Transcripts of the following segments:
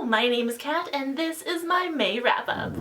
my name is Kat, and this is my May wrap-up.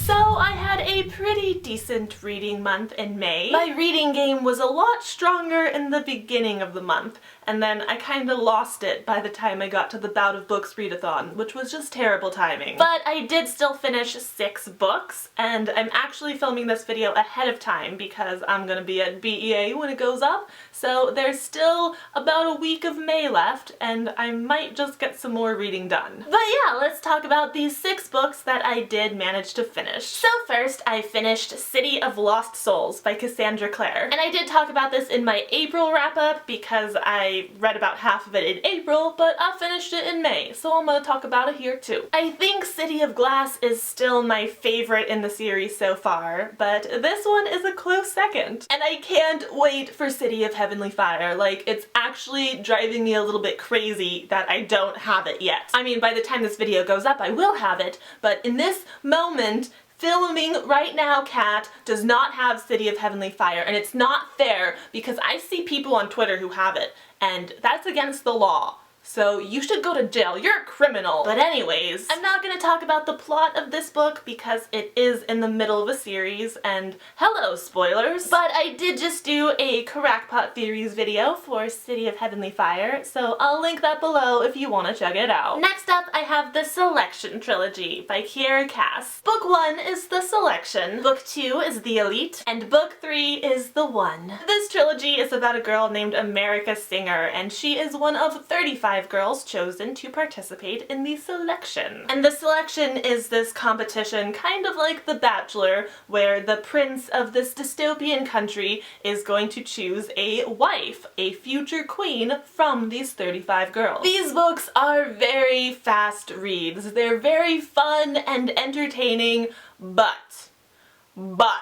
So I had a pretty decent reading month in May. My reading game was a lot stronger in the beginning of the month, and then I kinda lost it by the time I got to the Bout of Books readathon, which was just terrible timing. But I did still finish 6 books, and I'm actually filming this video ahead of time because I'm gonna be at BEA when it goes up, so there's still about a week of May left, and I might just get some more reading done. But yeah, let's talk about these 6 books that I did manage to finish. So first, I finished City of Lost Souls by Cassandra Clare. And I did talk about this in my April wrap-up because I read about half of it in April, but I finished it in May, so I'm gonna talk about it here too. I think City of Glass is still my favorite in the series so far, but this one is a close second. And I can't wait for City of Heavenly Fire. Like, it's actually driving me a little bit crazy that I don't have it yet. I mean, by the time this video goes up, I will have it, but in this moment, filming right now, Kat does not have City of Heavenly Fire, and it's not fair because I see people on Twitter who have it, and that's against the law. So you should go to jail. You're a criminal. But anyways, I'm not gonna talk about the plot of this book because it is in the middle of a series, and hello, spoilers. But I did just do a Crackpot Theories video for City of Heavenly Fire, so I'll link that below if you want to check it out. Next up, I have the Selection Trilogy by Kiera Cass. Book 1 is The Selection, Book 2 is The Elite, and Book 3 is The One. This trilogy is about a girl named America Singer, and she is one of 35 girls chosen to participate in the selection. And the selection is this competition, kind of like The Bachelor, where the prince of this dystopian country is going to choose a wife, a future queen, from these 35 girls. These books are very fast reads. They're very fun and entertaining, but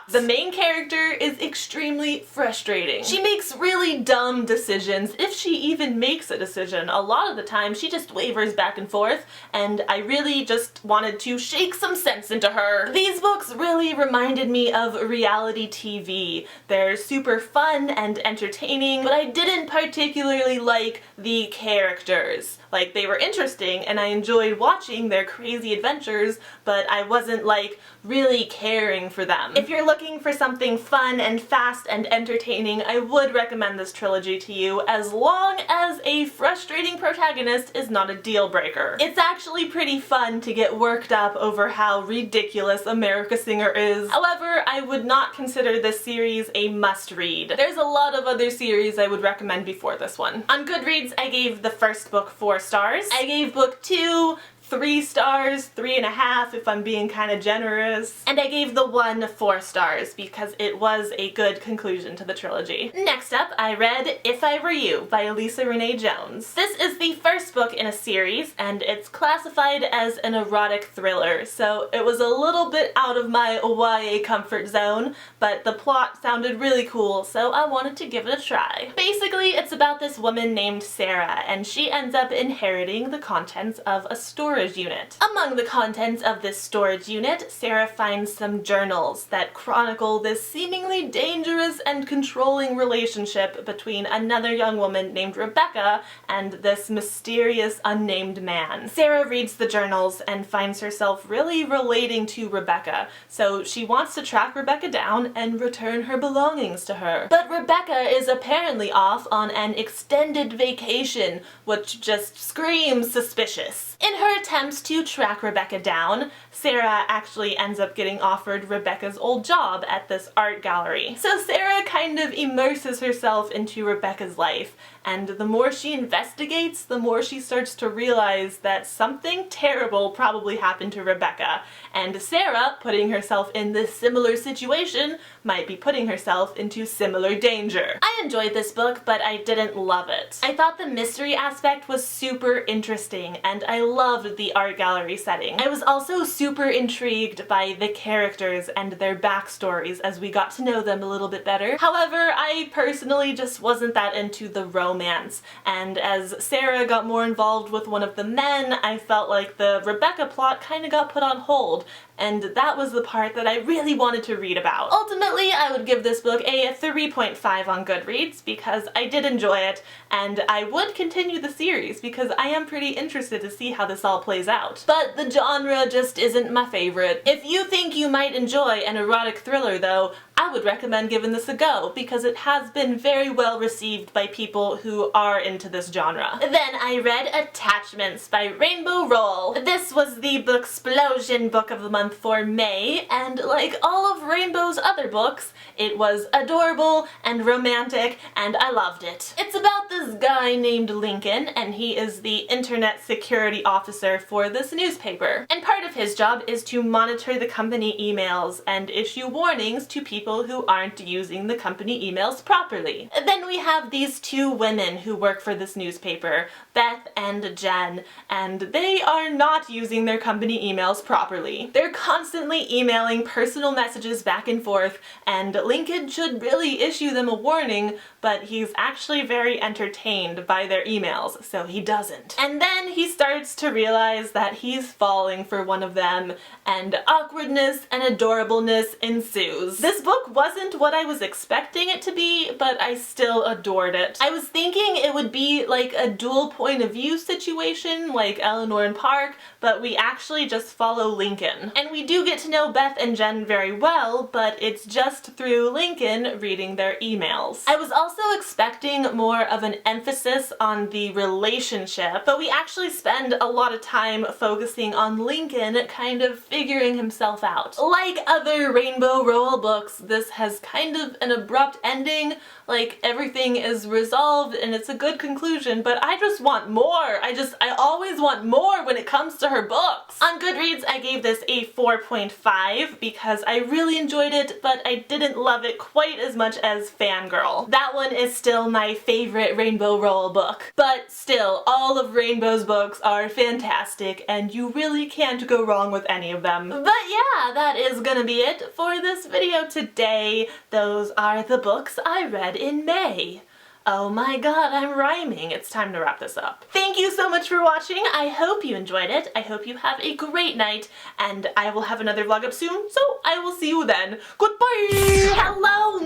the main character is extremely frustrating. She makes really dumb decisions, if she even makes a decision. A lot of the time she just wavers back and forth, and I really just wanted to shake some sense into her. These books really reminded me of reality TV. They're super fun and entertaining, but I didn't particularly like the characters. Like, they were interesting and I enjoyed watching their crazy adventures, but I wasn't like really caring for them. If you're looking for something fun and fast and entertaining, I would recommend this trilogy to you, as long as a frustrating protagonist is not a deal breaker. It's actually pretty fun to get worked up over how ridiculous America Singer is. However, I would not consider this series a must-read. There's a lot of other series I would recommend before this one. On Goodreads, I gave the first book 4 stars. I gave book 2 3 stars, 3.5 if I'm being kind of generous. And I gave the one 4 stars because it was a good conclusion to the trilogy. Next up, I read If I Were You by Lisa Renee Jones. This is the first book in a series, and it's classified as an erotic thriller, so it was a little bit out of my YA comfort zone, but the plot sounded really cool, so I wanted to give it a try. Basically, it's about this woman named Sarah, and she ends up inheriting the contents of a storage unit. Among the contents of this storage unit, Sarah finds some journals that chronicle this seemingly dangerous and controlling relationship between another young woman named Rebecca and this mysterious unnamed man. Sarah reads the journals and finds herself really relating to Rebecca, so she wants to track Rebecca down and return her belongings to her. But Rebecca is apparently off on an extended vacation, which just screams suspicious. In her attempts to track Rebecca down, Sarah actually ends up getting offered Rebecca's old job at this art gallery. So Sarah kind of immerses herself into Rebecca's life, and the more she investigates, the more she starts to realize that something terrible probably happened to Rebecca, and Sarah, putting herself in this similar situation, might be putting herself into similar danger. I enjoyed this book, but I didn't love it. I thought the mystery aspect was super interesting, and I loved love the art gallery setting. I was also super intrigued by the characters and their backstories as we got to know them a little bit better. However, I personally just wasn't that into the romance, and as Sarah got more involved with one of the men, I felt like the Rebecca plot kind of got put on hold, and that was the part that I really wanted to read about. Ultimately, I would give this book a 3.5 on Goodreads because I did enjoy it, and I would continue the series because I am pretty interested to see how this all plays out. But the genre just isn't my favorite. If you think you might enjoy an erotic thriller though, I would recommend giving this a go because it has been very well received by people who are into this genre. Then I read Attachments by Rainbow Rowell. This was the Booksplosion book of the month for May, and like all of Rainbow's other books, it was adorable and romantic, and I loved it. It's about this guy named Lincoln, and he is the internet security officer for this newspaper. And part of his job is to monitor the company emails and issue warnings to people who aren't using the company emails properly. Then we have these two women who work for this newspaper, Beth and Jen, and they are not using their company emails properly. They're constantly emailing personal messages back and forth, and Lincoln should really issue them a warning, but he's actually very entertained by their emails, so he doesn't. And then he starts to realize that he's falling for one of them, and awkwardness and adorableness ensues. This book wasn't what I was expecting it to be, but I still adored it. I was thinking it would be like a dual point of view situation like Eleanor and Park, but we actually just follow Lincoln. And we do get to know Beth and Jen very well, but it's just through Lincoln reading their emails. I was also expecting more of an emphasis on the relationship, but we actually spend a lot of time focusing on Lincoln kind of figuring himself out. Like other Rainbow Rowell books, this has kind of an abrupt ending, like everything is resolved and it's a good conclusion, but I just want more. I always want more when it comes to her books. On Goodreads, I gave this a 4.5 because I really enjoyed it, but I didn't love it quite as much as Fangirl. That one is still my favorite Rainbow Rowell book, but still, all of Rainbow's books are fantastic and you really can't go wrong with any of them. But yeah, that is gonna be it for this video today. Those are the books I read in May. Oh my god, I'm rhyming. It's time to wrap this up. Thank you so much for watching. I hope you enjoyed it. I hope you have a great night, and I will have another vlog up soon, so I will see you then. Goodbye! Hello,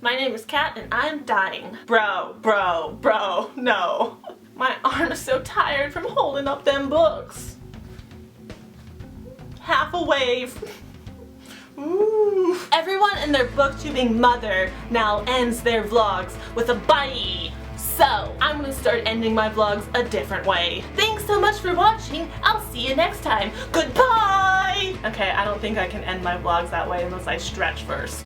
my name is Kat, and I'm dying. Bro, no. My arm is so tired from holding up them books. Half a wave. Ooh. Everyone and their booktubing mother now ends their vlogs with a bye. So, I'm gonna start ending my vlogs a different way. Thanks so much for watching. I'll see you next time. Goodbye! Okay, I don't think I can end my vlogs that way unless I stretch first.